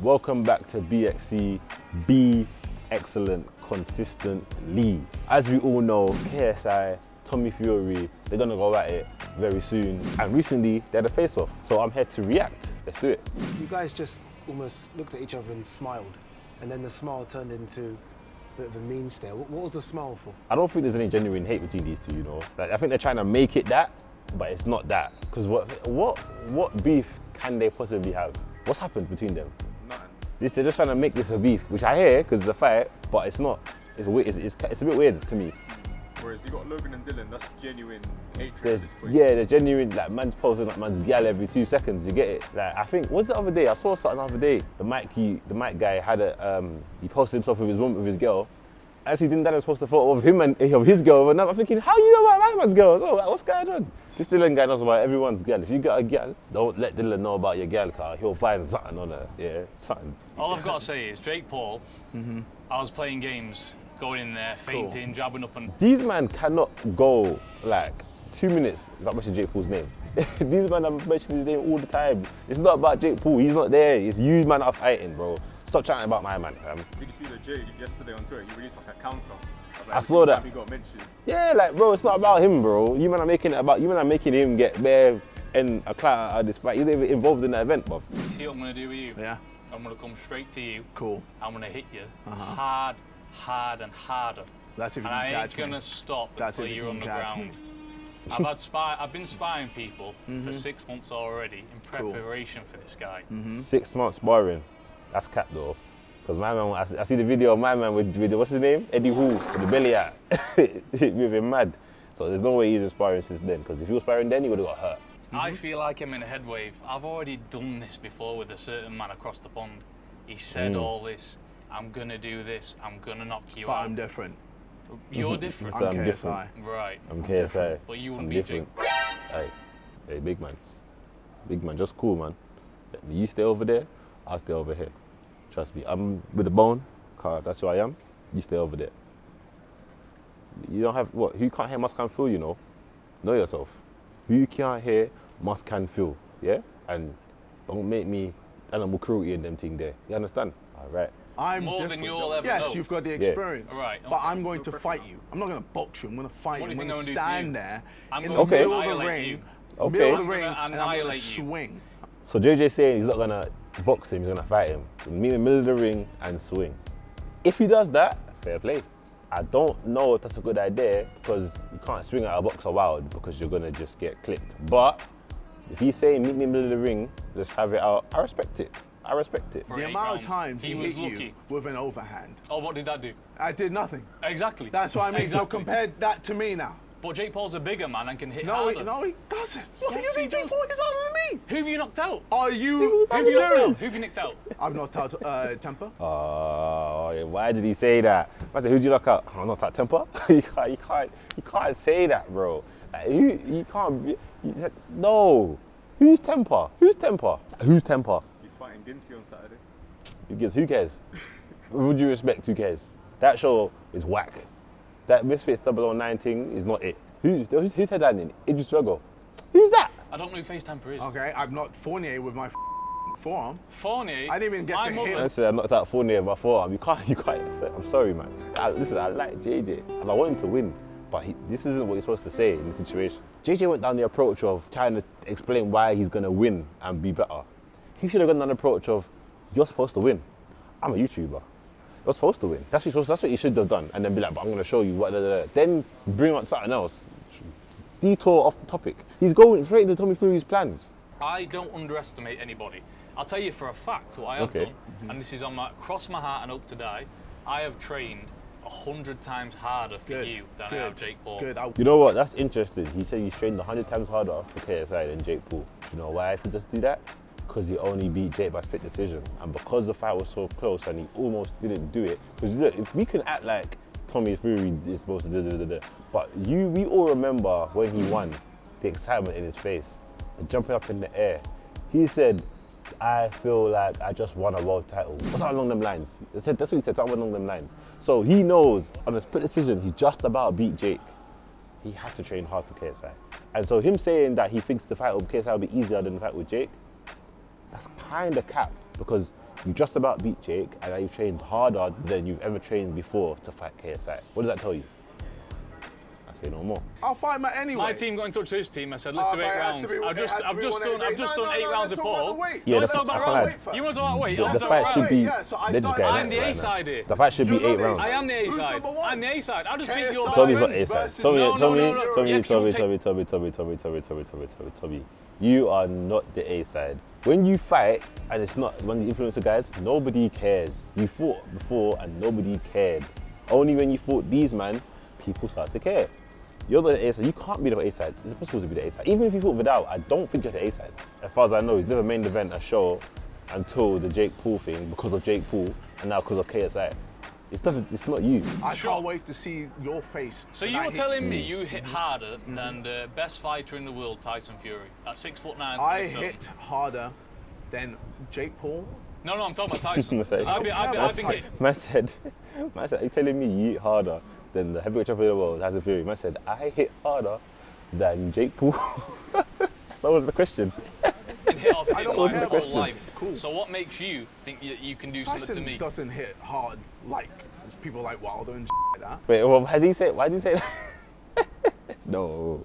Welcome back to BXC, Be Excellent Consistently. As we all know, KSI, Tommy Fury, they're gonna go at it very soon. And recently, they had a face-off. So I'm here to react. Let's do it. You guys just almost looked at each other and smiled. And then the smile turned into a bit of a mean stare. What was the smile for? I don't think there's any genuine hate between these two, you know? Like, I think they're trying to make it that, but it's not that. Because what beef can they possibly have? What's happened between them? Nothing. They're just trying to make this a beef, which I hear because it's a fight, but it's not. It's weird. It's a bit weird to me. Whereas you got Logan and Dylan, that's genuine hatred. There's, at this point. yeah, there's genuine, like, man's posting like man's gal every 2 seconds, you get it? Like, I think, what's the other day? I saw something the other day. The mic guy had he posted himself with his girl. Actually, didn't Dylan post a photo of him and of his girl? And I'm thinking, how you know about my man's girl? So, like, what's going on? This Dylan guy knows about everyone's girl. If you got a girl, don't let Dylan know about your girl, cause he'll find something on her. Yeah, something. All I've got to say is, Jake Paul, I was playing games, going in there, fainting, jabbing up and... These men cannot go like 2 minutes without mentioning Jake Paul's name. These men are mentioning his name all the time. It's not about Jake Paul, he's not there. It's you man are fighting, bro. Stop chatting about my man, fam. Did you see the Jay yesterday on Twitter? He released like a counter. Like, I saw that. He got mentioned. Yeah, like, bro, it's not about him, bro. You man are making it about, you man are making him get bare and a clout out of this fight. He's not even involved in the event, bruv. See what I'm going to do with you? Yeah. I'm going to come straight to you. Cool. I'm going to hit you hard, hard and harder. That's if you and can I catch ain't me. going to stop That's until if you you're on can the catch ground. me. I've been spying people for 6 months already in preparation for this guy. 6 months sparring. That's cat though. Because my man, I see the video of my man with what's his name? Eddie Hu, with the belly out. With him mad. So there's no way he's been sparring since then. Because if he was sparring then, he would have got hurt. I feel like I'm in a head wave. I've already done this before with a certain man across the pond. He said all this, I'm going to do this, I'm going to knock you But out. I'm different. You're different. So I'm KSI. different. Right. I'm KSI. But you wouldn't I'm be different. Hey, big man. Big man, just cool, man. You stay over there, I'll stay over here. Trust me, I'm with the bone, cause that's who I am. You stay over there. You don't have, what, who can't hear must can feel, you know? Know yourself. Who can't hear must can feel, yeah? And don't make me animal cruelty in them thing there. You understand? All right. I'm More than different. you'll ever yes, know. you've got the experience. Right, But okay. I'm going to fight you. I'm not going to box you. I'm going to fight What you. do you I'm think going to I'm gonna do to you? stand there I'm in going the to middle of the annihilate ring. you. Okay. Middle of I'm the ring, gonna and I'm going to annihilate you. swing. So JJ saying he's not gonna box him, he's gonna fight him. Meet in the middle of the ring and swing. If he does that, fair play. I don't know if that's a good idea because you can't swing at a boxer wild because you're gonna just get clipped. But if he's saying meet me in the middle of the ring, let's have it out, I respect it. I respect it. For The 8 amount of rounds. times he was hit lucky. you with an overhand. Oh, what did that do? I did nothing. Exactly. That's what I mean. So Exactly. compare that to me now. But Jake Paul's a bigger man and can hit No, harder. he doesn't. What Yes, you he think Jake does. Paul is harder than me? Who have you knocked out? Are you Who have you knocked out? serious? Who have you nicked out? I've knocked out Temper. Oh, yeah, why did he say that? I said, who'd you knock out? I knocked out Temper. you can't say that, bro. Like, you can't. You said, no. Who's Temper? Who's Temper? Who's Temper? He's fighting Ginty on Saturday. Who cares? With due respect, who cares? That show is whack. That Misfits 009 thing is not it. Who's headlining? Idris Elba. Who's that? I don't know who Face Temper is. Okay, I've knocked Fournier with my forearm. Fournier. I didn't even get my to hit mother- I said I knocked out Fournier with my forearm. You can't. I'm sorry, man. Listen, I like JJ, and I want him to win, but this isn't what he's supposed to say in this situation. JJ went down the approach of trying to explain why he's gonna win and be better. He should have gone down the approach of, you're supposed to win. I'm a YouTuber. You're supposed to win. That's what he should have done, and then be like, but I'm gonna show you what. Then bring up something else. Detour off the topic. He's going straight into Tommy Fury's plans. I don't underestimate anybody. I'll tell you for a fact what I have Okay. done, and this is on my cross my heart and hope to die. I have trained 100 times harder for Good. you than Good. I have Jake Paul. Good. You know what? That's interesting. He said he's trained 100 times harder for KSI than Jake Paul. You know why? If he just do that, because he only beat Jake by split decision, and because the fight was so close and he almost didn't do it. Because look, if we can act like Tommy Fury is supposed to but we all remember when he won, the excitement in his face, and jumping up in the air. He said, I feel like I just won a world title. What's that along them lines? That's what he said, something along them lines. So he knows on a split decision, he just about beat Jake. He had to train hard for KSI. And so him saying that he thinks the fight with KSI will be easier than the fight with Jake, that's kind of cap, because You just about beat Jake, and now you've trained harder than you've ever trained before to fight KSI. What does that tell you? I say no more. I'll fight Matt anyway. My team got in touch with his team. I said, let's Oh, do but 8 it has rounds. to be- I've it has just, to I've be just one done, I've just done 8 rounds with let's talk about Paul. the weight. Yeah, Let's talk about lads. weight. You want to talk about weight? The Let's talk fight about should weight. be. Yeah, so I they're just started- going I'm the nuts A right side now. here. The fight should be You're 8 not the rounds. A I am the A Who's side. number one? I'm the A side. I'll just beat KSI. your Tommy's not friend. A side. versus- Tommy, No, Tommy, no, no, no. Tommy, Yeah, Tommy, take- Tommy. You are not the A side. When you fight, and it's not one of the influencer guys, nobody cares. You fought before and nobody cared. Only when you fought these man, people start to care. You're the A side. You can't be the A side. It's impossible to be the A side. Even if you fought Vidal, I don't think you're the A side. As far as I know, he's never main event a show until the Jake Paul thing because of Jake Paul and now because of KSI. It's not you. I Sure. can't wait to see your face. So when you I were hit telling me you hit harder than the best fighter in the world, Tyson Fury, at 6'9". I hit harder than Jake Paul. No, I'm talking about Tyson. I say. I've been hit. Man said, are you telling me you hit harder than the heavyweight champion of the world, Tyson Fury? Man said, I hit harder than Jake Paul. That was the question. Hit off hit don't my mind the whole question. life. Cool. So what makes you think you can do something to Tyson me? doesn't hit hard like people like Wilder and like that. Wait, well, why did he say that? No.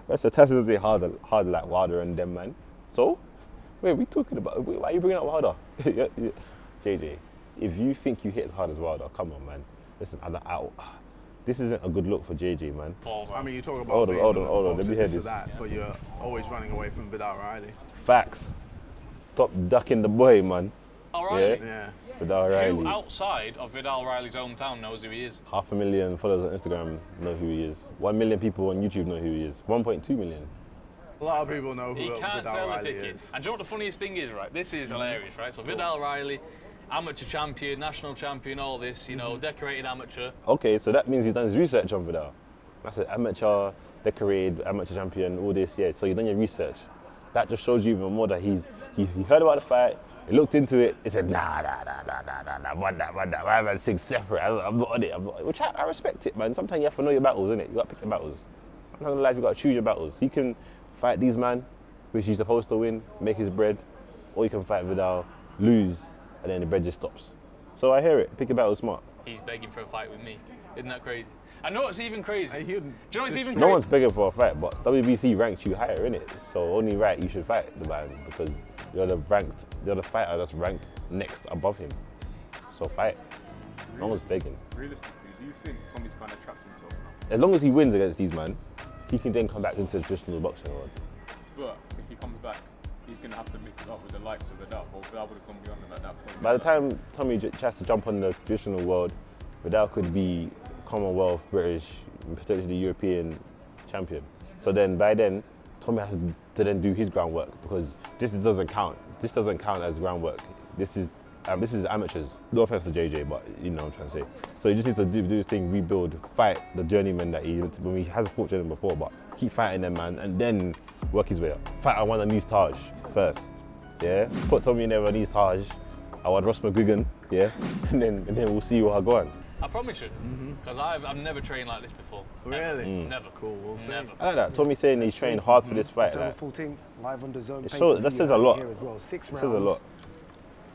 Man said Tyson doesn't hit harder like Wilder and them, man. So? Wait, we talking about, why are you bringing up Wilder? JJ, if you think you hit as hard as Wilder, come on, man. Listen, this isn't a good look for JJ, man. I mean, you talk about Hold on, being hold on, the hold on, let boxer, me hear this or this. that, but you're always running away from Vidal Riley. Facts. Stop ducking the boy, man. O'Reilly. Yeah. Vidal Who Riley. outside of Vidal Riley's hometown knows who he is? 500,000 followers on Instagram know who he is. 1 million people on YouTube know who he is. 1.2 million. A lot of people know He who can't Vidal sell a Riley ticket. is. And do you know what the funniest thing is, right? This is hilarious, right? So Vidal Riley, amateur champion, national champion, all this, you know, decorated amateur. Okay, so that means he's done his research on Vidal. That's an amateur, decorated, amateur champion, all this, yeah. So you've done your research. That just shows you even more that he heard about the fight, he looked into it, he said, nah, want that. I have things separate, I'm not on it. Which I respect it, man. Sometimes you have to know your battles, innit? You got to pick your battles. Sometimes in life you got to choose your battles. He can fight these man, which he's supposed to win, make his bread, or you can fight Vidal, lose, and then the bread just stops. So I hear it, pick your battles smart. He's begging for a fight with me. Isn't that crazy? I know what's even crazy. Hey, Do you know what's even No crazy? one's begging for a fight, but WBC ranks you higher, innit? So only right you should fight the man because you're the fighter that's ranked next above him. So fight. No one's begging. Realistically, do you think Tommy's kind of trapped himself now? As long as he wins against these man, he can then come back into the traditional boxing world. But if he comes back, he's going to have to mix it up with the likes of Vidal. Or Vidal would have gone beyond him at that point. By the time Tommy tries to jump on the traditional world, Vidal could be Commonwealth, British, and potentially European champion. So then by then, Tommy has to then do his groundwork because this doesn't count. This doesn't count as groundwork. This is amateurs. No offense to JJ, but you know what I'm trying to say. So he just needs to do his thing, rebuild, fight the journeyman that he hasn't fought journeyman before, but keep fighting them, man, and then work his way up. Fight on one of these Taj first, yeah? Put Tommy in there on these Taj. I want Ross McGuigan, yeah? And then we'll see what I go on. I promise you, because I've never trained like this before. Never. Really? Never. Cool, we'll see. Never. I like that. Tommy saying he's trained hard for this fight. October Like, 14th, live on the Zone. It pay-per-view shows- that says a lot. Here as well. 6 it rounds. says a lot.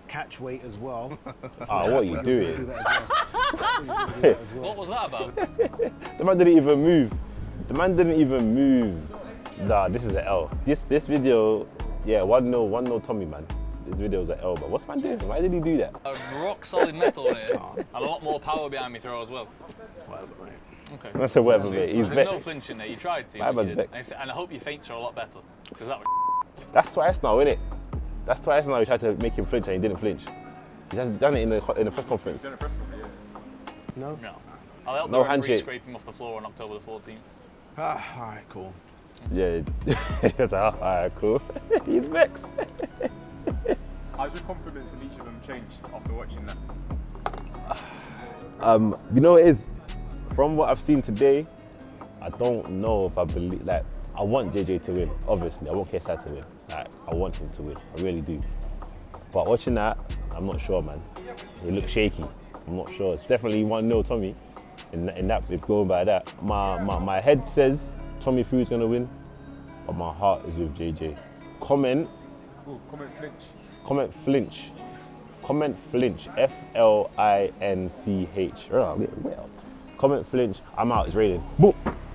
Catch weight as well. What you Do doing? that as well. What was that about? The man didn't even move. Nah, this is an L. This video, yeah, 1-0 Tommy, man. This video is an L, but what's man doing? Why did he do that? A rock solid metal in it. And a lot more power behind me throw as well. Whatever, mate. Okay. I said whatever, mate. He's There's no vexed. flinching there. You tried to. My but you man's didn't. vexed. And I hope your feints are a lot better. Because that was That's twice now, innit? That's twice now he tried to make him flinch and he didn't flinch. He's just done it in the press conference. Then a press conference, yeah. No? no. I'll help No the referee handshake. scrape him off the floor on October the 14th. All right, cool. Yeah, it's like, alright, cool. He's vexed. How's your confidence in each of them changed after watching that? You know what it is? From what I've seen today, I don't know if I believe, like, I want JJ to win, obviously. I want KSI to win. Like, I want him to win, I really do. But watching that, I'm not sure, man. He looks shaky. I'm not sure. It's definitely 1-0 Tommy. In that, if going by that. My head says Tommy Fury's gonna win, but my heart is with JJ. Comment Ooh, comment flinch. Comment flinch. FLINCH. Comment flinch. I'm out. It's raining. Boom.